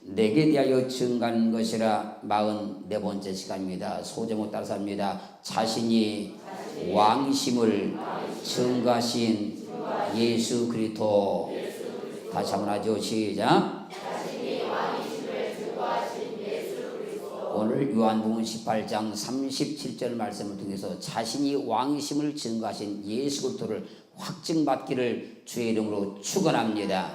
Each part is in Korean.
내게 대하여 증가하는 것이라. 44번째 시간입니다. 소제목 따라서 합니다. 자신이 왕이심을 증가하신 예수 그리스도. 다시 한번 하죠. 시작. 오늘 요한복음 18장 37절 말씀을 통해서 자신이 왕이심을 증거하신 예수 그리스도를 확증받기를 주의 이름으로 축원합니다.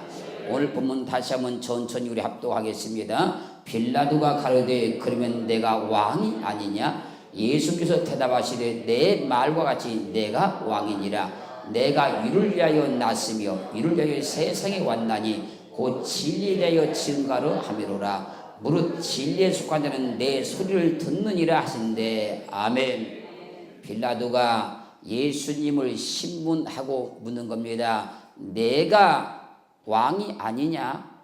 오늘 본문 다시 한번 천천히 우리 합독하겠습니다. 빌라도가 가로되 그러면 내가 왕이 아니냐? 예수께서 대답하시되 내 말과 같이 내가 왕이니라. 내가 이를 위하여 났으며 이를 위하여 세상에 왔나니 곧 진리에 대하여 증가로 함이로라. 무릇 진리에 속한 자는 내 소리를 듣느니라 하신대. 아멘. 빌라도가 예수님을 신문하고 묻는 겁니다. 내가 왕이 아니냐?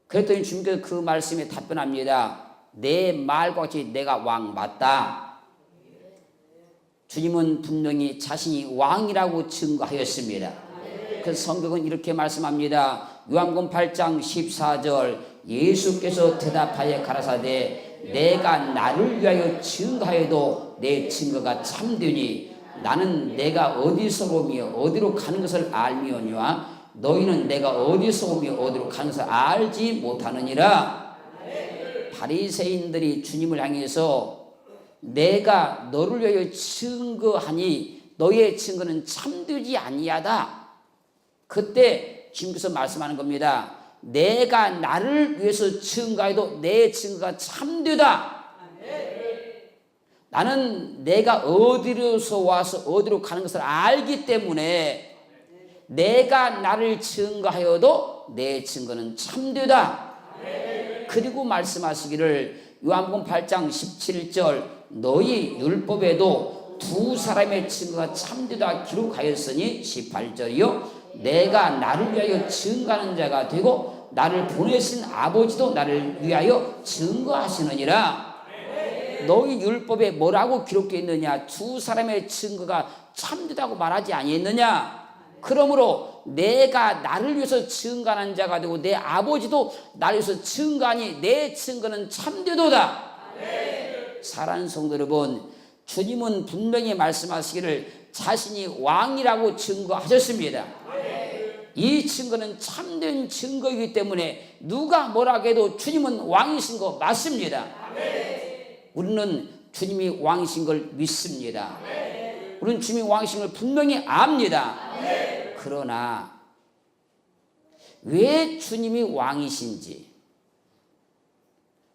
그랬더니 주님께서 그 말씀에 답변합니다. 내 말과 같이 내가 왕 맞다. 주님은 분명히 자신이 왕이라고 증거하였습니다. 그래서 성경은 이렇게 말씀합니다. 요한복음 8장 14절 예수께서 대답하여 가라사대 내가 나를 위하여 증거하여도 내 증거가 참되니 나는 내가 어디서 오며 어디로 가는 것을 알미오니와 너희는 내가 어디서 오며 어디로 가는 것을 알지 못하느니라. 바리새인들이 주님을 향해서 내가 너를 위하여 증거하니 너의 증거는 참되지 아니하다. 그때 주님께서 말씀하는 겁니다. 내가 나를 위해서 증거해도 내 증거가 참되다. 나는 내가 어디로서 와서 어디로 가는 것을 알기 때문에 내가 나를 증거하여도 내 증거는 참되다. 그리고 말씀하시기를 요한복음 8장 17절 너희 율법에도 두 사람의 증거가 참되다 기록하였으니 18절이요 내가 나를 위하여 증거하는 자가 되고 나를 보내신 아버지도 나를 위하여 증거하시느니라. 너희 율법에 뭐라고 기록되어 있느냐? 두 사람의 증거가 참되다고 말하지 아니했느냐? 그러므로 내가 나를 위해서 증거하는 자가 되고 내 아버지도 나를 위해서 증거하니 내 증거는 참되도다. 사랑하는 성도 여러분, 주님은 분명히 말씀하시기를 자신이 왕이라고 증거하셨습니다. 이 증거는 참된 증거이기 때문에 누가 뭐라고 해도 주님은 왕이신 거 맞습니다. 우리는 주님이 왕이신 걸 믿습니다. 우리는 주님이 왕이신 걸 분명히 압니다. 그러나 왜 주님이 왕이신지,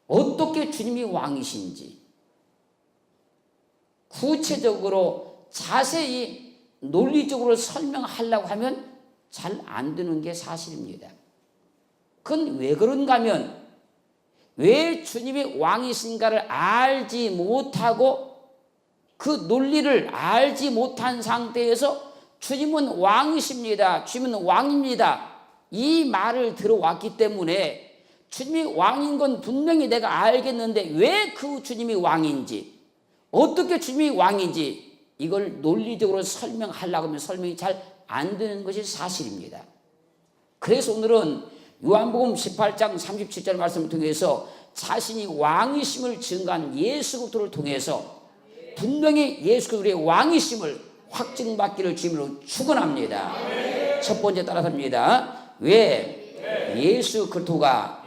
어떻게 주님이 왕이신지 구체적으로 자세히 논리적으로 설명하려고 하면 잘 안 되는 게 사실입니다. 그건 왜 그런가 하면 왜 주님이 왕이신가를 알지 못하고 그 논리를 알지 못한 상태에서 주님은 왕이십니다. 주님은 왕입니다. 이 말을 들어왔기 때문에 주님이 왕인 건 분명히 내가 알겠는데 왜 그 주님이 왕인지 어떻게 주님이 왕인지 이걸 논리적으로 설명하려고 하면 설명이 잘 안 되는 것이 사실입니다. 그래서 오늘은 요한복음 18장 37절 말씀을 통해서 자신이 왕이심을 증거한 예수 그리스도를 통해서 분명히 예수 그리스도의 왕이심을 확증받기를 주님으로 축원합니다. 첫 번째 따라서 합니다. 왜 예수 그리스도가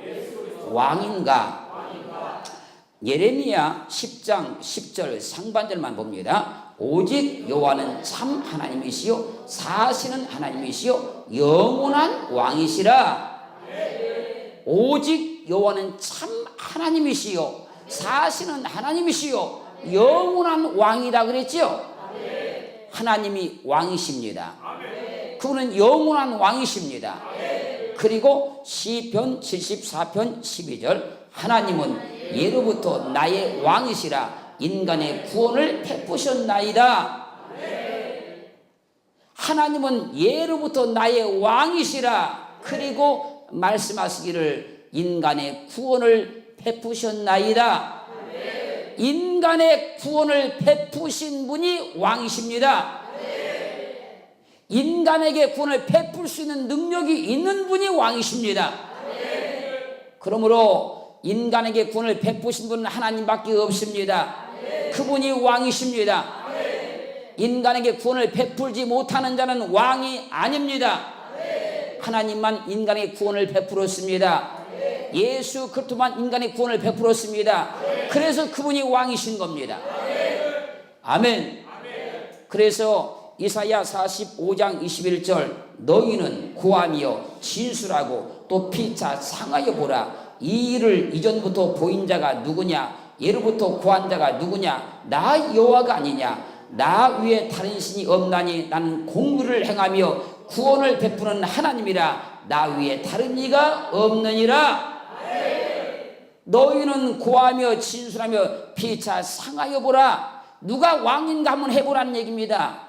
왕인가? 예레미야 10장 10절 상반절만 봅니다. 오직 여호와는 참 하나님이시요 사실은 하나님이시요 영원한 왕이시라. 오직 여호와는 참 하나님이시요 사실은 하나님이시요 영원한 왕이다 그랬지요. 하나님이 왕이십니다. 그분은 영원한 왕이십니다. 그리고 시편 74편 12절 하나님은 예로부터 나의 왕이시라 인간의 구원을 베푸셨나이다. 하나님은 예로부터 나의 왕이시라. 그리고 말씀하시기를 인간의 구원을 베푸셨나이다. 인간의 구원을 베푸신 분이 왕이십니다. 인간에게 구원을 베풀 수 있는 능력이 있는 분이 왕이십니다. 그러므로 인간에게 구원을 베푸신 분은 하나님밖에 없습니다. 그분이 왕이십니다. 인간에게 구원을 베풀지 못하는 자는 왕이 아닙니다. 하나님만 인간에게 구원을 베풀었습니다. 예수 그리스도만 인간의 구원을 베풀었습니다. 그래서 그분이 왕이신 겁니다. 아멘. 그래서 이사야 45장 21절 너희는 고하며 진술하고 또 피차 상하여 보라. 이 일을 이전부터 보인 자가 누구냐? 예로부터 고한 자가 누구냐? 나 여호와가 아니냐? 나 위에 다른 신이 없나니 나는 공의를 행하며 구원을 베푸는 하나님이라. 나 위에 다른 이가 없느니라. 너희는 고하며 진술하며 피차 상하여 보라. 누가 왕인가 한번 해보라는 얘기입니다.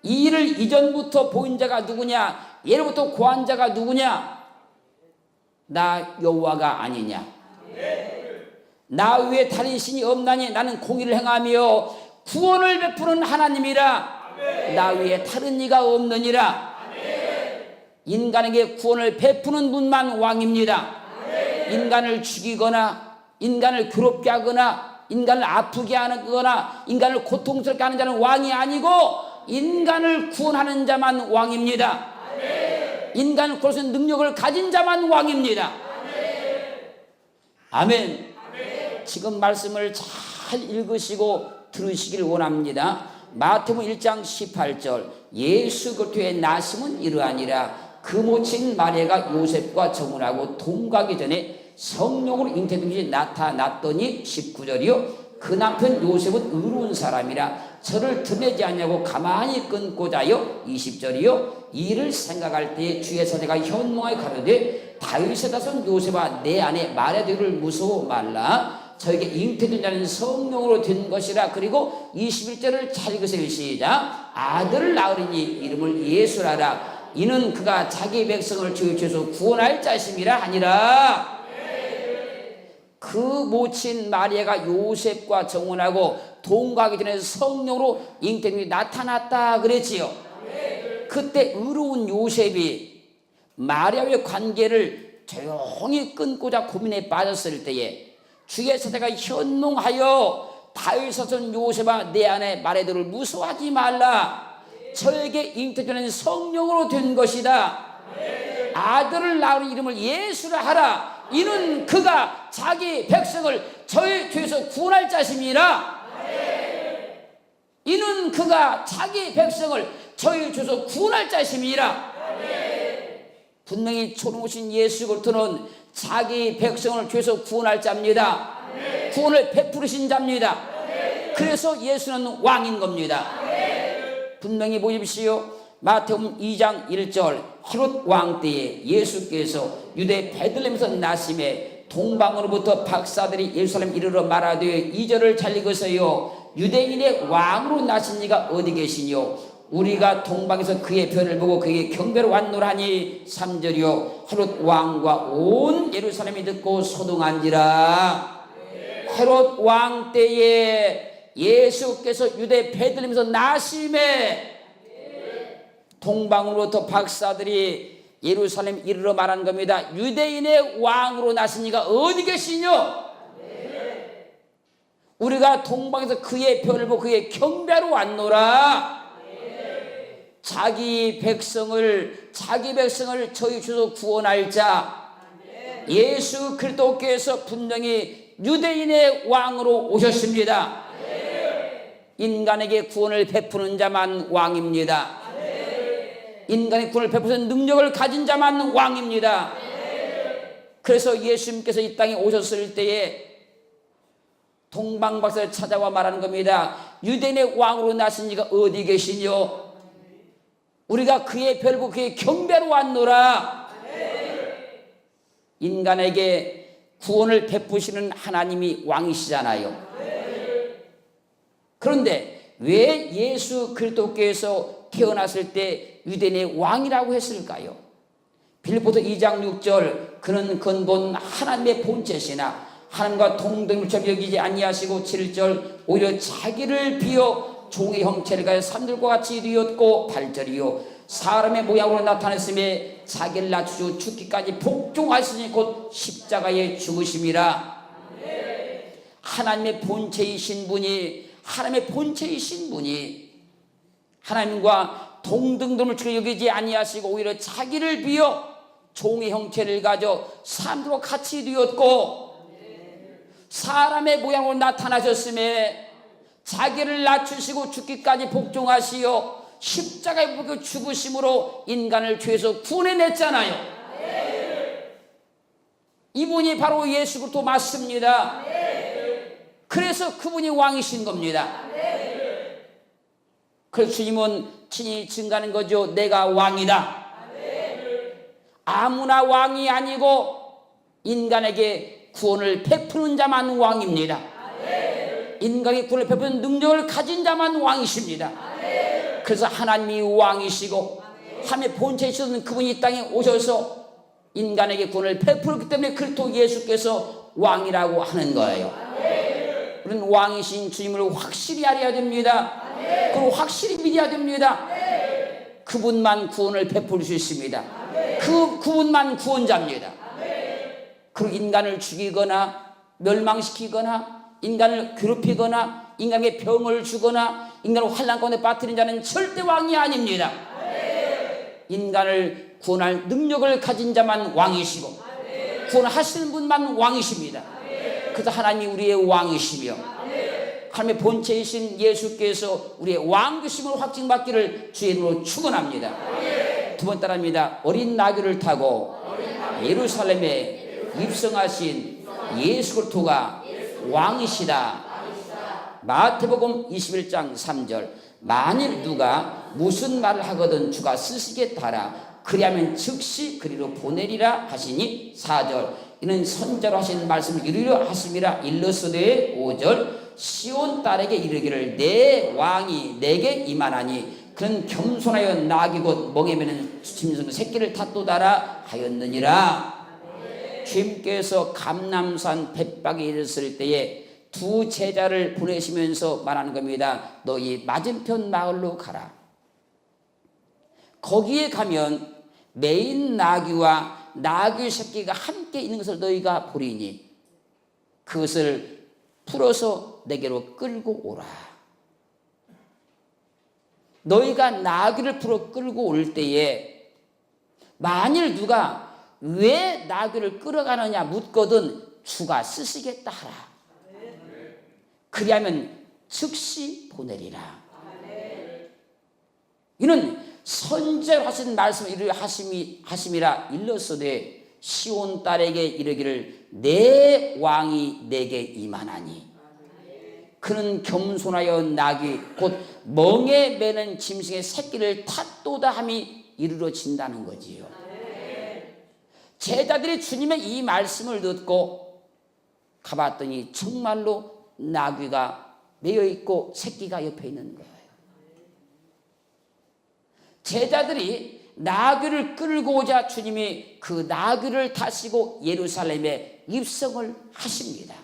이 일을 이전부터 보인 자가 누구냐? 예로부터 고한 자가 누구냐? 나 여호와가 아니냐? 나 위에 다른 신이 없나니 나는 공의를 행하며 구원을 베푸는 하나님이라. 나 위에 다른 이가 없느니라. 인간에게 구원을 베푸는 분만 왕입니다. 인간을 죽이거나 인간을 괴롭게 하거나 인간을 아프게 하거나 인간을 고통스럽게 하는 자는 왕이 아니고 인간을 구원하는 자만 왕입니다. 인간을 구원하는 능력을 가진 자만 왕입니다. 아멘. 지금 말씀을 잘 읽으시고 들으시길 원합니다. 마태복음 1장 18절 예수 그리스도의 나심은 이러하니라. 그 모친 마리아가 요셉과 정혼하고 동거하기 전에 성령으로 잉태된 것이 나타났더니 19절이요 그 남편 요셉은 의로운 사람이라 저를 드러내지 않냐고 가만히 끊고자 하여 20절이요 이를 생각할 때에 주의 사자가 현몽하여 가로되 다윗의 자손 요셉아 내 아내 마리아를 무서워 말라. 저에게 잉태된 자는 성령으로 된 것이라. 그리고 21절을 잘 읽으세요. 시작. 아들을 낳으리니 이름을 예수라라. 이는 그가 자기 백성을 죄에서 구원할 자심이라 하니라. 그 모친 마리아가 요셉과 정혼하고 동거하기 전에 성령으로 잉태됨이 나타났다 그랬지요. 그때 의로운 요셉이 마리아와의 관계를 조용히 끊고자 고민에 빠졌을 때에 주의 사자가 현몽하여 다윗의 자손 요셉아 내 아내 마리아를 무서워하지 말라. 저에게 잉태되는 성령으로 된 것이다. 아들을 낳은 이름을 예수라 하라. 이는 그가 자기 백성을 저의 죄에서 구원할 자심이라. 이는 그가 자기 백성을 저의 죄에서 구원할 자심이라. 분명히 초롱 오신 예수 그리스도는 자기 백성을 죄에서 구원할 자입니다. 구원을 베푸르신 자입니다. 그래서 예수는 왕인 겁니다. 분명히 보십시오. 마태복음 2장 1절 헤롯 왕 때에 예수께서 유대 베들레헴에서 나심에 동방으로부터 박사들이 예루살렘 이르러 말하되 2절을 잘 읽으세요. 유대인의 왕으로 나신 이가 어디 계시뇨? 우리가 동방에서 그의 변을 보고 그에게 경배로 왔노라니. 3절이요 헤롯 왕과 온 예루살렘이 듣고 소동한지라. 헤롯 왕 때에 예수께서 유대 베들레헴에서 나심에 동방으로부터 박사들이 예루살렘 이르러 말한 겁니다. 유대인의 왕으로 나신 이가 어디 계시뇨? 우리가 동방에서 그의 변을 보고 그의 경배로 왔노라. 자기 백성을 저희 주소 구원할 자 예수 그리스도께서 분명히 유대인의 왕으로 오셨습니다. 인간에게 구원을 베푸는 자만 왕입니다. 인간의 구원을 베푸는 능력을 가진 자만 왕입니다. 그래서 예수님께서 이 땅에 오셨을 때에 동방박사를 찾아와 말하는 겁니다. 유대인의 왕으로 나신 이가 어디 계시뇨? 우리가 그의 별을 보고 그의 경배로 왔노라. 인간에게 구원을 베푸시는 하나님이 왕이시잖아요. 그런데 왜 예수 그리스도께서 태어났을 때 유대인의 왕이라고 했을까요? 빌립보서 2장 6절 그는 근본 하나님의 본체시나 하나님과 동등물처럼 여기지 아니하시고 7절 오히려 자기를 비어 종의 형체를 가져 사람들과 같이 되었고 8절이요 사람의 모양으로 나타났음에 자기를 낮추시고 죽기까지 복종하시니 곧 십자가에 죽으심이라. 하나님의 본체이신 분이, 하나님의 본체이신 분이 하나님과 동등됨을 주로 여기지 아니하시고 오히려 자기를 비어 종의 형체를 가져 사람들과 같이 되었고 사람의 모양으로 나타나셨음에 자기를 낮추시고 죽기까지 복종하시어 십자가에 못 죽으심으로 인간을 죄에서 구원해냈잖아요. 이분이 바로 예수 그리스도 맞습니다. 그래서 그분이 왕이신 겁니다. 그래서 주님은 친히 증가하는 거죠. 내가 왕이다. 아무나 왕이 아니고 인간에게 구원을 베푸는 자만 왕입니다. 인간에게 구원을 베푸는 능력을 가진 자만 왕이십니다. 그래서 하나님이 왕이시고 하나님의 본체이시던 그분이 이 땅에 오셔서 인간에게 구원을 베풀었기 때문에 그리스도 예수께서 왕이라고 하는 거예요. 우리는 왕이신 주님을 확실히 알아야 됩니다. 그리고 확실히 믿어야 됩니다. 그분만 구원을 베풀 수 있습니다. 그분만 구원자입니다. 그리고 인간을 죽이거나 멸망시키거나 인간을 괴롭히거나 인간에게 병을 주거나 인간을 환난 가운데 빠뜨린 자는 절대 왕이 아닙니다. 인간을 구원할 능력을 가진 자만 왕이시고 구원하시는 분만 왕이십니다. 그래서 하나님이 우리의 왕이시며 하나님의 본체이신 예수께서 우리의 왕이심을 확증받기를 주의 이름으로 축원합니다. 두 번 따라합니다. 어린 나귀를 타고 예루살렘에 입성하신 예수 그리스도가 왕이시다. 마태복음 21장 3절. 만일 누가 무슨 말을 하거든 주가 쓰시겠다라 그리하면 즉시 그리로 보내리라 하시니 4절. 이는 선자로 하신 말씀을 이루려 하심이라. 일러스되 5절. 시온 딸에게 이르기를 내 왕이 내게 임하나니 그는 겸손하여 나귀 곧 멍에 매는 짐승 새끼를 탓도다라 하였느니라. 주님께서 감람산 벳박에 이르렀을 때에 두 제자를 보내시면서 말하는 겁니다. 너희 맞은편 마을로 가라. 거기에 가면 매인 나귀와 나귀 새끼가 함께 있는 것을 너희가 보리니 그것을 풀어서 내게로 끌고 오라. 너희가 나귀를 풀어 끌고 올 때에 만일 누가 왜 나귀를 끌어가느냐 묻거든 주가 쓰시겠다 하라. 그리하면 즉시 보내리라. 이는 선제로 하신 말씀을 이루려 하심이라. 일러스되 시온 딸에게 이르기를 내 왕이 내게 임하나니 그는 겸손하여 나귀 곧 멍에 매는 짐승의 새끼를 탓도다 함이 이루어진다는 거지요. 제자들이 주님의 이 말씀을 듣고 가봤더니 정말로 나귀가 매여 있고 새끼가 옆에 있는 거예요. 제자들이 나귀를 끌고 오자 주님이 그 나귀를 타시고 예루살렘에 입성을 하십니다.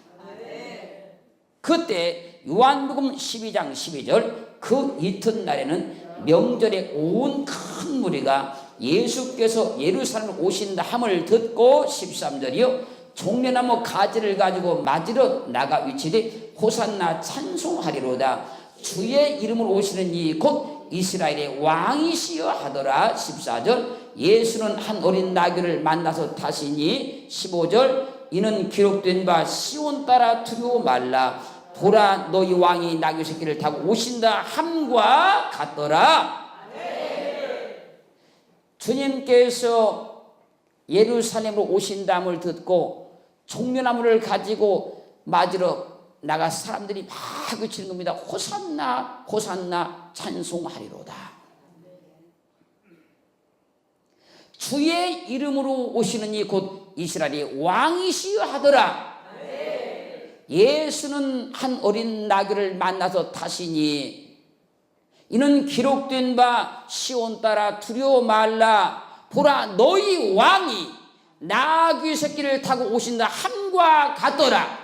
그때 요한복음 12장 12절 그 이튿날에는 명절에 온 큰 무리가 예수께서 예루살렘에 오신다 함을 듣고 13절이요 종려나무 가지를 가지고 맞으러 나가 위치되 호산나 찬송하리로다. 주의 이름으로 오시는 이 곧 이스라엘의 왕이시여 하더라. 14절 예수는 한 어린 나귀를 만나서 타시니 15절 이는 기록된 바 시온 따라 두려워 말라. 보라 너희 왕이 나귀 새끼를 타고 오신다 함과 같더라. 주님께서 예루살렘으로 오신다함을 듣고 종려나무를 가지고 맞으러 나가 사람들이 막 외치는 겁니다. 호산나 호산나 찬송하리로다. 주의 이름으로 오시는 이 곧 이스라엘의 왕이시여 하더라. 예수는 한 어린 나귀를 만나서 타시니 이는 기록된 바 시온 따라 두려워 말라. 보라 너희 왕이 나귀 새끼를 타고 오신다 함과 같더라.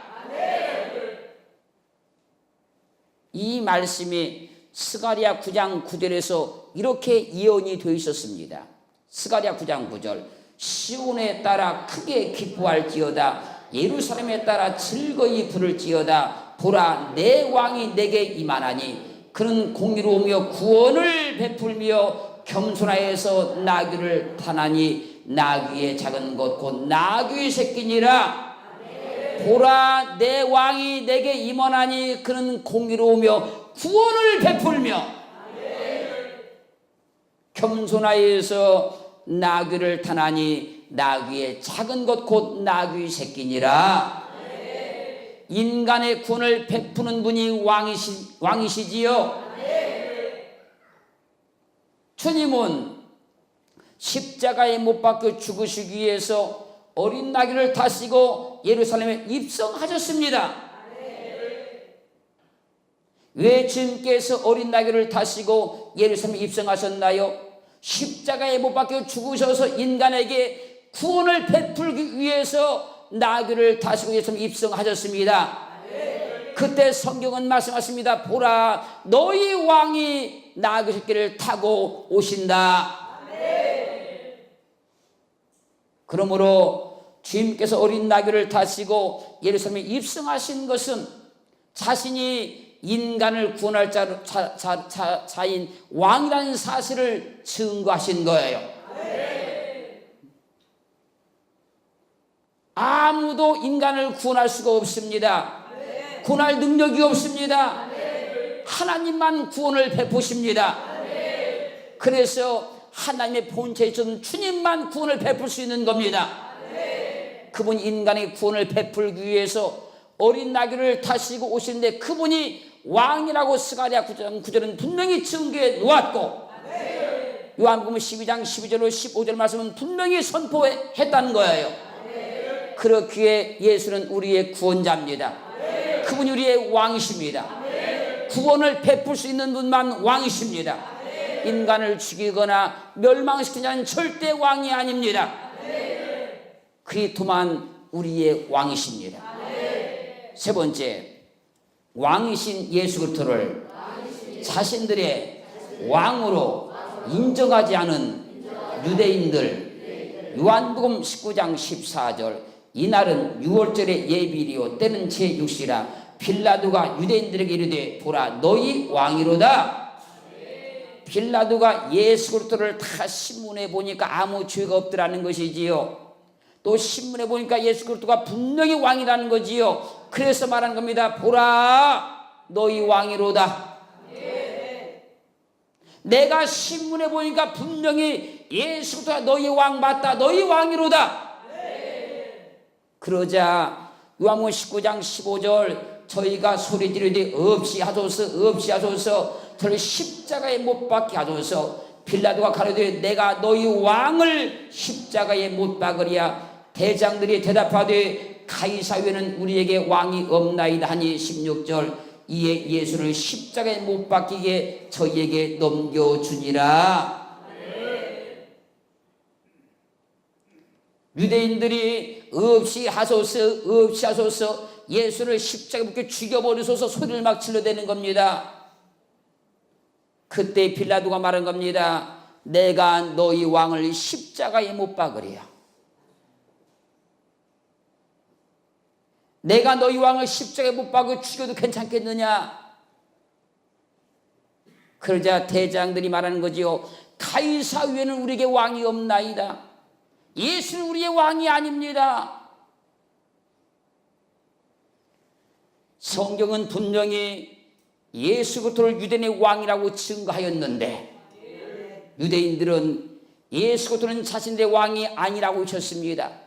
이 말씀이 스가랴 9장 9절에서 이렇게 예언이 되어 있었습니다. 스가랴 9장 9절 시온에 따라 크게 기뻐할지어다 예루살렘에 따라 즐거이 부를지어다 보라 내 왕이 내게 임하나니 그는 공의로우며 구원을 베풀며 겸손하여서 나귀를 타나니 나귀의 작은 것 곧 나귀의 새끼니라. 보라 내 왕이 내게 임하나니 그는 공의로우며 구원을 베풀며 겸손하여서 나귀를 타나니 나귀의 작은 것 곧 나귀의 새끼니라. 인간의 구원을 베푸는 분이 왕이시지요. 주님은 십자가에 못 박혀 죽으시기 위해서 어린 나귀를 타시고 예루살렘에 입성하셨습니다. 왜 주님께서 어린 나귀를 타시고 예루살렘에 입성하셨나요? 십자가에 못 박혀 죽으셔서 인간에게 구원을 베풀기 위해서 나귀를 타시고 예수님 입성하셨습니다. 그때 성경은 말씀하십니다. 보라 너희 왕이 나귀 새끼를 타고 오신다. 그러므로 주님께서 어린 나귀를 타시고 예루살렘에 입성하신 것은 자신이 인간을 구원할 자인 왕이라는 사실을 증거하신 거예요. 아무도 인간을 구원할 수가 없습니다. 구원할 능력이 없습니다. 하나님만 구원을 베푸십니다. 그래서 하나님의 본체에 있는 주님만 구원을 베풀 수 있는 겁니다. 그분이 인간의 구원을 베풀기 위해서 어린 나귀를 타시고 오시는데 그분이 왕이라고 스가랴 9절은 분명히 증거해 놓았고 요한복음 12장 12절로 15절 말씀은 분명히 선포했다는 거예요. 그렇기에 예수는 우리의 구원자입니다. 그분이 우리의 왕이십니다. 구원을 베풀 수 있는 분만 왕이십니다. 인간을 죽이거나 멸망시키는 절대 왕이 아닙니다. 그리스도만 우리의 왕이십니다. 세 번째, 왕이신 예수 그리스도를 자신들의 왕으로 인정하지 않은 유대인들, 요한복음 19장 14절 이날은 6월절의 예비일이요 때는 제6시라 빌라도가 유대인들에게 이르되 보라 너희 왕이로다. 빌라도가 예수 그리스도를 다 신문해 보니까 아무 죄가 없더라는 것이지요. 또 신문해 보니까 예수 그리스도가 분명히 왕이라는 거지요. 그래서 말한 겁니다. 보라 너희 왕이로다. 내가 신문해 보니까 분명히 예수 그리스도가 너희 왕 맞다. 너희 왕이로다. 그러자 요한복음 19장 15절 저희가 소리 지르되 없이 하소서 저를 십자가에 못 박게 하소서. 빌라도가 가로되 내가 너희 왕을 십자가에 못 박으리야. 대장들이 대답하되 가이사 외에는 우리에게 왕이 없나이다 하니 16절 이에 예수를 십자가에 못 박히게 저희에게 넘겨주니라. 유대인들이 없이 하소서 예수를 십자가에 못 박혀 죽여버리소서 소리를 막 질러대는 겁니다. 그때 빌라도가 말한 겁니다. 내가 너희 왕을 십자가에 못 박으리야. 내가 너희 왕을 십자가에 못 박아 죽여도 괜찮겠느냐? 그러자 대장들이 말하는 거지요. 가이사 위에는 우리에게 왕이 없나이다. 예수는 우리의 왕이 아닙니다. 성경은 분명히 예수 그리스도를 유대인의 왕이라고 증거하였는데 유대인들은 예수 그리스도는 자신들의 왕이 아니라고 하셨습니다.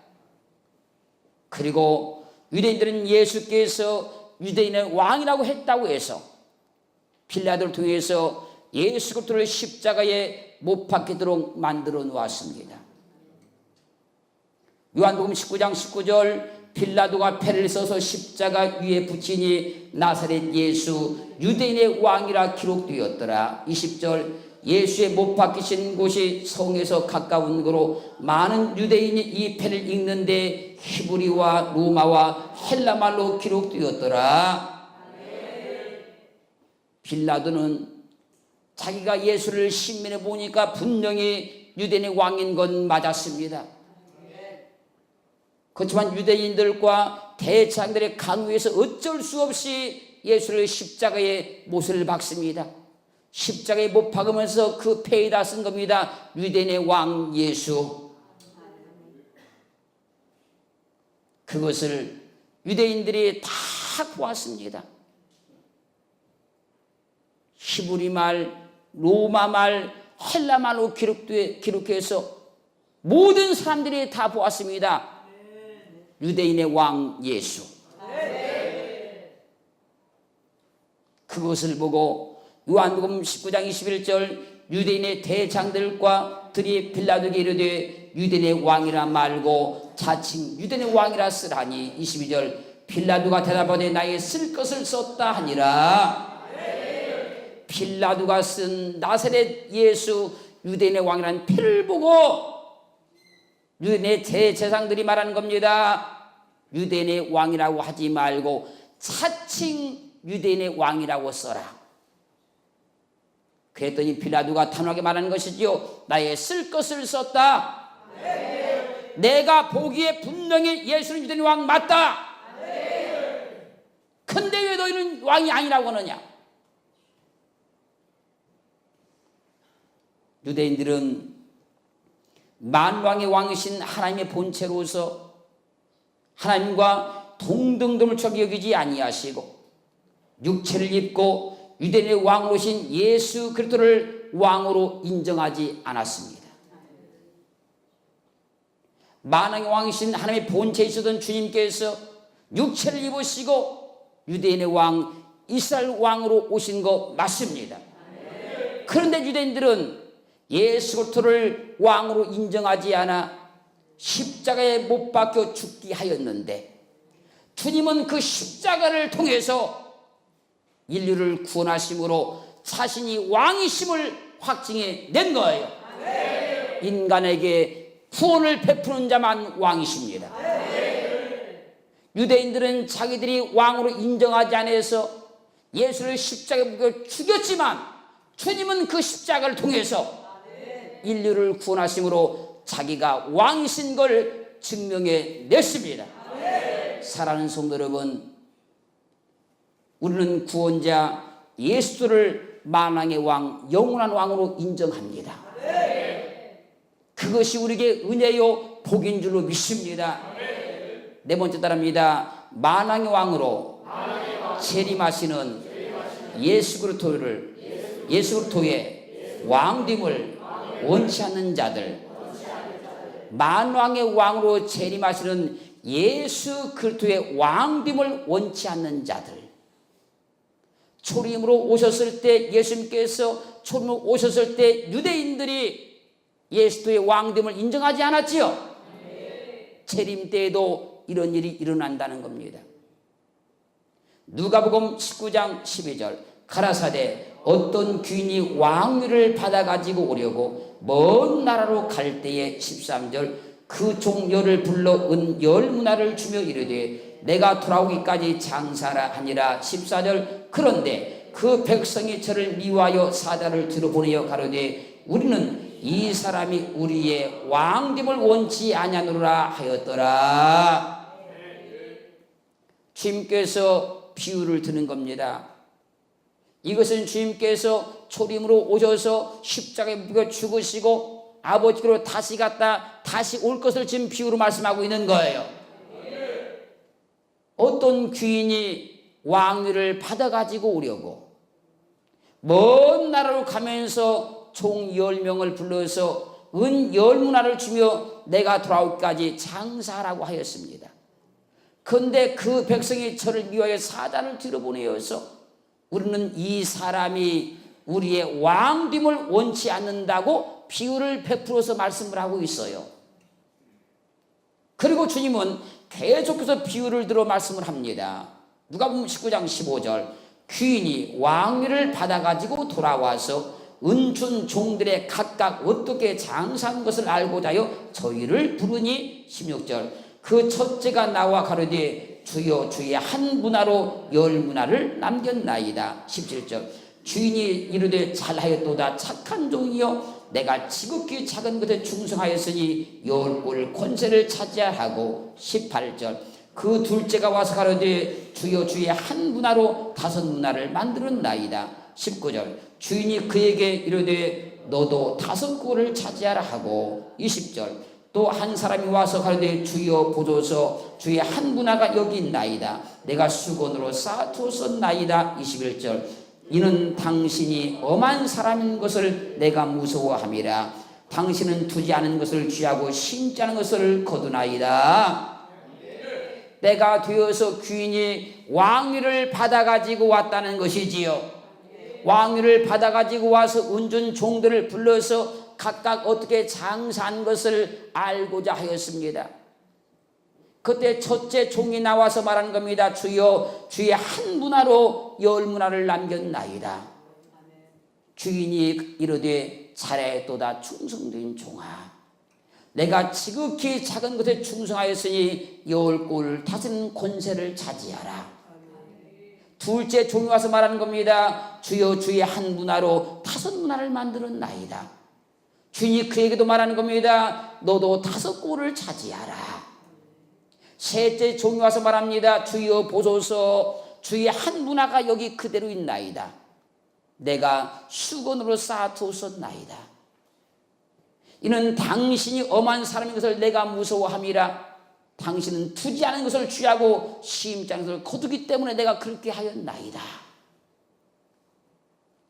그리고 유대인들은 예수께서 유대인의 왕이라고 했다고 해서 빌라도를 통해서 예수 그리스도를 십자가에 못 박히도록 만들어 놓았습니다. 요한복음 19장 19절 빌라도가 패를 써서 십자가 위에 붙이니 나사렛 예수 유대인의 왕이라 기록되었더라. 20절 예수의 못 박히신 곳이 성에서 가까운 거로 많은 유대인이 이 패를 읽는데 히브리와 로마와 헬라말로 기록되었더라. 빌라도는 자기가 예수를 신문해 보니까 분명히 유대인의 왕인 건 맞았습니다. 그렇지만 유대인들과 대제사장들의 강요에서 어쩔 수 없이 예수를 십자가에 못을 박습니다. 십자가에 못 박으면서 그 패에다 쓴 겁니다. 유대인의 왕 예수. 그것을 유대인들이 다 보았습니다. 히브리 말, 로마 말, 헬라 말로 기록해서 모든 사람들이 다 보았습니다. 유대인의 왕 예수. 그것을 보고 요한복음 19장 21절 유대인의 대장들과 들이 빌라도에게 이르되 유대인의 왕이라 말고 자칭 유대인의 왕이라 쓰라니. 22절 빌라도가 대답하되 나의 쓸 것을 썼다 하니라. 빌라도가 쓴 나사렛 예수 유대인의 왕이라는 피를 보고 유대인의 대제사장들이 말하는 겁니다. 유대인의 왕이라고 하지 말고 자칭 유대인의 왕이라고 써라. 그랬더니 빌라도가 단호하게 말하는 것이지요. 나의 쓸 것을 썼다. 내가 보기에 분명히 예수는 유대인의 왕 맞다. 근데 왜 너희는 왕이 아니라고 하느냐. 유대인들은 만왕의 왕이신 하나님의 본체로서 하나님과 동등됨을 여기지 아니하시고 육체를 입고 유대인의 왕으로신 예수 그리스도를 왕으로 인정하지 않았습니다. 만왕의 왕이신 하나님의 본체에 있었던 주님께서 육체를 입으시고 유대인의 왕 이스라엘 왕으로 오신 거 맞습니다. 그런데 유대인들은 예수 그리스도를 왕으로 인정하지 않아 십자가에 못 박혀 죽게 하였는데 주님은 그 십자가를 통해서 인류를 구원하심으로 자신이 왕이심을 확증해 낸 거예요. 인간에게 구원을 베푸는 자만 왕이십니다. 유대인들은 자기들이 왕으로 인정하지 않아서 예수를 십자가에 못 죽였지만 주님은 그 십자가를 통해서 인류를 구원하심으로 자기가 왕이신 걸 증명해 냈습니다. 사랑하는 성도 여러분, 우리는 구원자 예수를 만왕의 왕, 영원한 왕으로 인정합니다. 그것이 우리에게 은혜요 복인 줄로 믿습니다. 네 번째 따릅니다. 만왕의 왕으로 재림하시는 예수 그리스도의 왕됨을 원치 않는 자들, 만왕의 왕으로 재림하시는 예수 그리스도의 왕됨을 원치 않는 자들. 초림으로 오셨을 때 예수님께서 초림으로 오셨을 때 유대인들이 예수의 왕됨을 인정하지 않았지요. 재림 때에도 이런 일이 일어난다는 겁니다. 누가복음 19장 12절 가라사대 어떤 귀인이 왕위를 받아가지고 오려고 먼 나라로 갈 때에 13절 그 종려를 불러 은 10문화를 주며 이르되 내가 돌아오기까지 장사라 하니라. 14절 그런데 그 백성이 저를 미워하여 사자를 들어보내어 가로되 우리는 이 사람이 우리의 왕됨을 원치 아니하노라 하였더라. 주님께서 비유를 드는 겁니다. 이것은 주님께서 초림으로 오셔서 십자가에 못 죽으시고 아버지께로 다시 갔다 다시 올 것을 지금 비유로 말씀하고 있는 거예요. 어떤 귀인이 왕위를 받아가지고 오려고 먼 나라로 가면서 종 10명을 불러서 은 10문화를 주며 내가 돌아오기까지 장사하라고 하였습니다. 그런데 그 백성이 저를 미워하여 사자를 들어보내어서 우리는 이 사람이 우리의 왕됨을 원치 않는다고 비유를 베풀어서 말씀을 하고 있어요. 그리고 주님은 계속해서 비유를 들어 말씀을 합니다. 누가복음 19장 15절 귀인이 왕위를 받아가지고 돌아와서 은춘 종들의 각각 어떻게 장사한 것을 알고자 하여 저희를 부르니 16절 그 첫째가 나와 가로되 주여 주의 한 문화로 10문화를 남겼나이다. 17절 주인이 이르되 잘하였도다 착한 종이여 내가 지극히 작은 것에 충성하였으니 열 꼴 권세를 차지하고 18절 그 둘째가 와서 가로되 주여 주의 한 문화로 5 문화를 만들었나이다. 19절 주인이 그에게 이르되 너도 5 꼴을 차지하라 하고 20절 또 한 사람이 와서 가로되 주여 보소서 주의 한 문화가 여기 있나이다. 내가 수건으로 쌓아두었나이다. 21절 이는 당신이 엄한 사람인 것을 내가 무서워함이라. 당신은 두지 않은 것을 취하고 심지 않은 것을 거두나이다. 때가 되어서 귀인이 왕위를 받아가지고 왔다는 것이지요. 왕위를 받아가지고 와서 운전 종들을 불러서 각각 어떻게 장사한 것을 알고자 하였습니다. 그때 첫째 종이 나와서 말하는 겁니다. 주여 주의 한 문화로 10 문화를 남겼나이다. 주인이 이르되 잘하였도다 충성된 종아 내가 지극히 작은 것에 충성하였으니 10 꼴을 다스리는 권세를 차지하라. 둘째 종이 와서 말하는 겁니다. 주여 주의 한 문화로 5 문화를 만들었나이다. 주인이 그에게도 말하는 겁니다. 너도 5 꼴을 차지하라. 셋째 종이 와서 말합니다. 주여 보소서 주의 한 문화가 여기 그대로 있나이다. 내가 수건으로 쌓아두었나이다. 이는 당신이 엄한 사람인 것을 내가 무서워함이라. 당신은 두지 않은 것을 취하고 심지 않은 것을 거두기 때문에 내가 그렇게 하였나이다.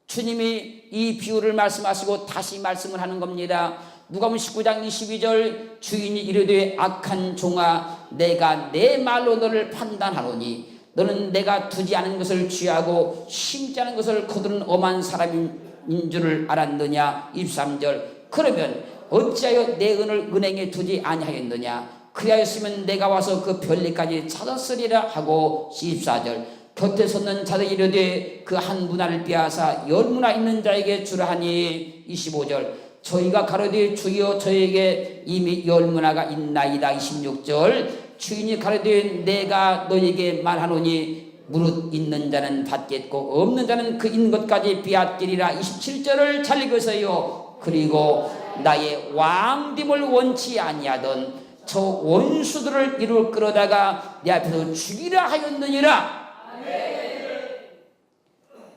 주님이 이 비유를 말씀하시고 다시 말씀을 하는 겁니다. 누가복음 19장 22절 주인이 이르되 악한 종아 내가 내 말로 너를 판단하노니 너는 내가 두지 않은 것을 취하고 심지 않은 것을 거두는 엄한 사람인 줄을 알았느냐. 23절 그러면 어찌하여 내 은을 은행에 두지 아니하였느냐. 그리하였으면 내가 와서 그 별리까지 찾았으리라 하고 24절 곁에 섰는 자들이 이르되 그 한 문화를 빼앗아 10 문화 있는 자에게 주라 하니 25절 저희가 가로되 주여 저에게 이미 10 문화가 있나이다. 26절 주인이 가로되 내가 너에게 말하노니 무릇 있는 자는 받겠고 없는 자는 그 있는 것까지 빼앗기리라. 27절을 잘 읽으세요. 그리고 나의 왕됨을 원치 아니하던 저 원수들을 이룰 끌어다가 내 앞에서 죽이라 하였느니라.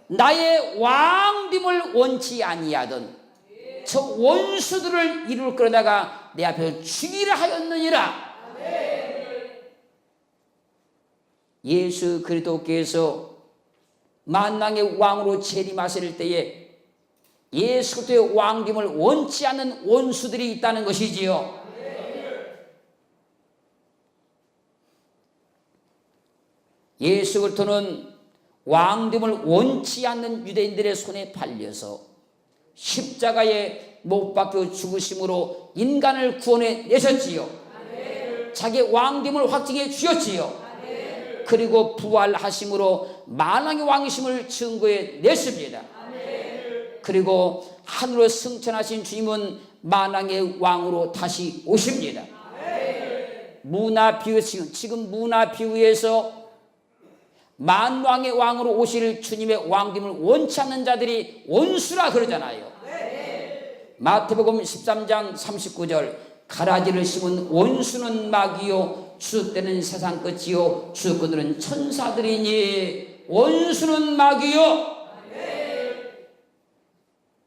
나의 왕됨을 원치 아니하던 저 원수들을 이룰 끌어다가 내 앞에서 죽이라 하였느니라. 예수 그리스도께서 만왕의 왕으로 재림하실 때에 예수 그리스도의 왕됨을 원치 않는 원수들이 있다는 것이지요. 예수 그리스도는 왕됨을 원치 않는 유대인들의 손에 팔려서 십자가에 못 박혀 죽으심으로 인간을 구원해 내셨지요. 자기 왕됨을 확증해 주셨지요. 그리고 부활하심으로 만왕의 왕이심을 증거해 냈습니다. 그리고 하늘로 승천하신 주님은 만왕의 왕으로 다시 오십니다. 문화 비유, 지금 문화 비유에서 만왕의 왕으로 오실 주님의 왕됨을 원치 않는 자들이 원수라 그러잖아요. 마태복음 13장 39절 가라지를 심은 원수는 마귀요 추수때는 세상 끝이요 추수꾼들은 천사들이니. 원수는 마귀요.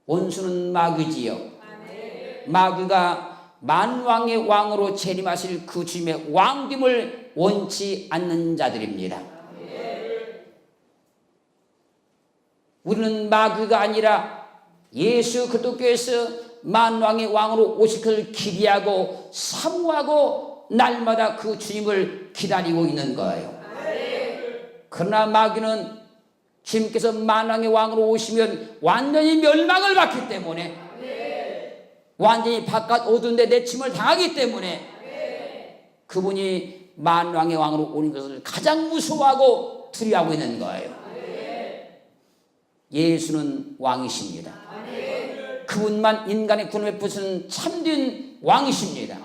원수는 마귀지요. 마귀가 만왕의 왕으로 재림하실 그 주님의 왕됨을 원치 않는 자들입니다. 우리는 마귀가 아니라 예수 그리스도께서 만왕의 왕으로 오실 것을 기대하고 사모하고 날마다 그 주님을 기다리고 있는 거예요. 그러나 마귀는 주님께서 만왕의 왕으로 오시면 완전히 멸망을 받기 때문에, 완전히 바깥 어두운 데 내침을 당하기 때문에 그분이 만왕의 왕으로 오는 것을 가장 무서워하고 두려워하고 있는 거예요. 예수는 왕이십니다. 그분만 인간의 구원에 부수는 참된 왕이십니다.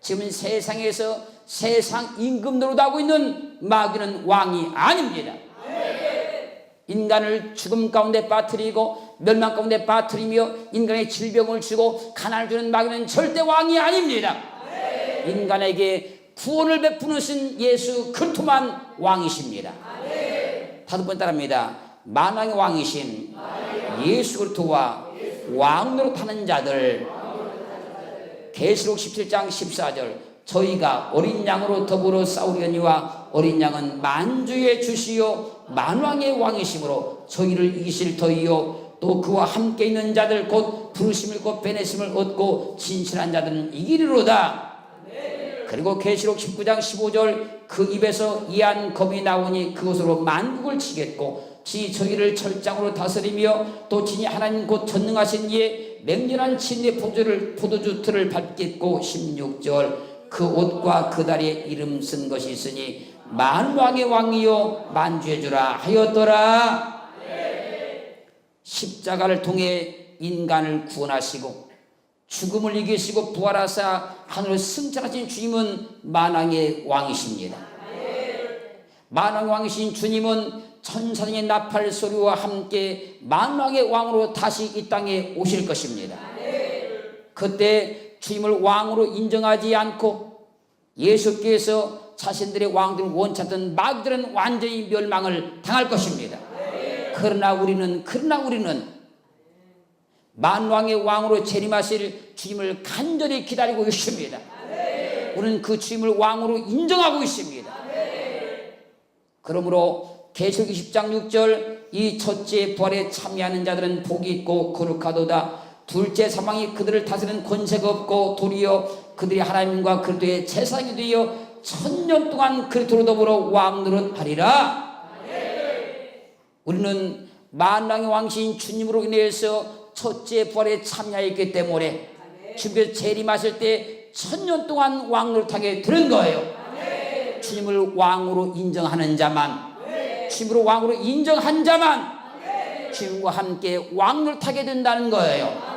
지금 세상에서 세상 임금 노릇하고 있는 마귀는 왕이 아닙니다. 인간을 죽음 가운데 빠뜨리고 멸망 가운데 빠뜨리며 인간의 질병을 주고 가난을 주는 마귀는 절대 왕이 아닙니다. 인간에게 구원을 베푸는 예수 그리스도만 왕이십니다. 다섯 번 따라합니다. 만왕의 왕이신 예수 그리스도와 왕으로 타는 자들. 계시록 17장 14절 저희가 어린 양으로 더불어 싸우려니와 어린 양은 만주의 주시요 만왕의 왕이심으로 저희를 이기실 터이요 또 그와 함께 있는 자들 곧 부르심을 곧 베내심을 얻고 진실한 자들은 이기리로다. 그리고 계시록 19장 15절 그 입에서 이한 검이 나오니 그것으로 만국을 치겠고 지 저희를 철장으로 다스리며 또 진이 하나님 곧 전능하신 이의 맹렬한 진의 포도주 틀을 밟겠고 16절 그 옷과 그 다리에 이름 쓴 것이 있으니 만왕의 왕이요 만주의 주라 하였더라. 십자가를 통해 인간을 구원하시고 죽음을 이기시고 부활하사 하늘을 승천하신 주님은 만왕의 왕이십니다. 만왕의 왕이신 주님은 천사장의 나팔 소리와 함께 만왕의 왕으로 다시 이 땅에 오실 것입니다. 그때 주님을 왕으로 인정하지 않고 예수께서 자신들의 왕들을 원찮던 마귀들은 완전히 멸망을 당할 것입니다. 그러나 우리는 만왕의 왕으로 재림하실 주님을 간절히 기다리고 있습니다. 우리는 그 주님을 왕으로 인정하고 있습니다. 그러므로 계시록 20장 6절 이 첫째 부활에 참여하는 자들은 복이 있고 거룩하도다. 둘째 사망이 그들을 다스리는 권세가 없고 도리어 그들이 하나님과 그리스도의 제사장이 되어 1000년 동안 그리스도로 더불어 왕노릇하리라. 우리는 만왕의 왕신 주님으로 인해서 첫째 부활에 참여했기 때문에 주님께서 재림하실 때 1000년 동안 왕노릇하게 되는 거예요. 주님을 왕으로 인정하는 자만, 주님으로 왕으로 인정한 자만 주님과 함께 왕노릇하게 된다는 거예요.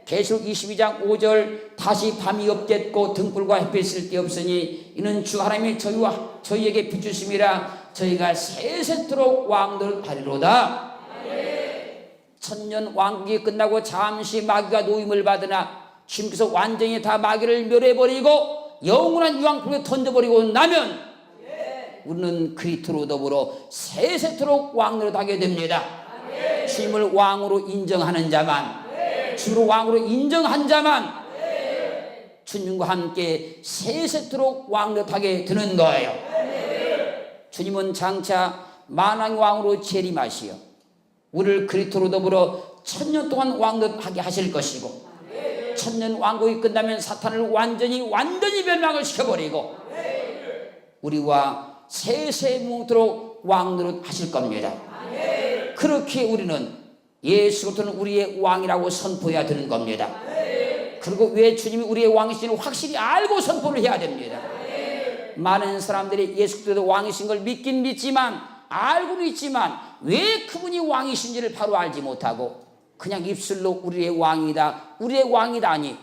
계시록 22장 5절 다시 밤이 없겠고 등불과 햇빛 쓸 데 없으니 이는 주 하나님이 저희에게 비추심이라 저희가 세세토록 왕노릇하리로다. 1000년 왕국이 끝나고 잠시 마귀가 노임을 받으나 주님께서 완전히 다 마귀를 멸해버리고 영원한 유황불에 던져버리고 나면 우리는 그리스도로 더불어 세세토록 왕노릇하게 됩니다. 주님을 왕으로 인정하는 자만, 주로 왕으로 인정한 자만 주님과 함께 세세토록 왕노릇하게 되는 거예요. 주님은 장차 만왕의 왕으로 재림하시어 우리를 그리스도로 더불어 1000년 동안 왕노릇하게 하실 것이고 1000년 왕국이 끝나면 사탄을 완전히 멸망을 시켜버리고 우리와 세세무토록 왕노릇 하실 겁니다. 그렇게 우리는 예수 그리스도는 우리의 왕이라고 선포해야 되는 겁니다. 그리고 왜 주님이 우리의 왕이신지 확실히 알고 선포를 해야 됩니다. 많은 사람들이 예수 그리스도 왕이신 걸 믿긴 믿지만 알고는 있지만 왜 그분이 왕이신지를 바로 알지 못하고 그냥 입술로 우리의 왕이다 하니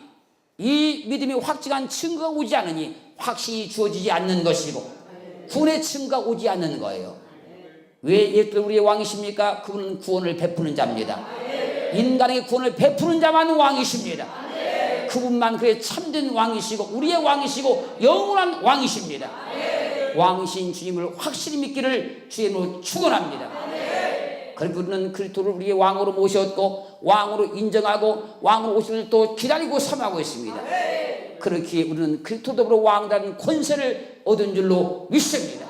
이 믿음이 확증한 증거가 오지 않으니 확신이 주어지지 않는 것이고 구원의 증거가 오지 않는 거예요. 왜 예수 우리의 왕이십니까? 그분은 구원을 베푸는 자입니다. 인간에게 구원을 베푸는 자만 왕이십니다. 그분만 그의 참된 왕이시고 우리의 왕이시고 영원한 왕이십니다. 왕이신 주님을 확실히 믿기를 주의 이름으로 축원합니다. 그리고 우리는 그리스도를 우리의 왕으로 모셨고 왕으로 인정하고 왕으로 오시는 또 기다리고 삼하고 있습니다. 그렇게 우리는 그리스도 더불어 왕다는 권세를 얻은 줄로 믿습니다.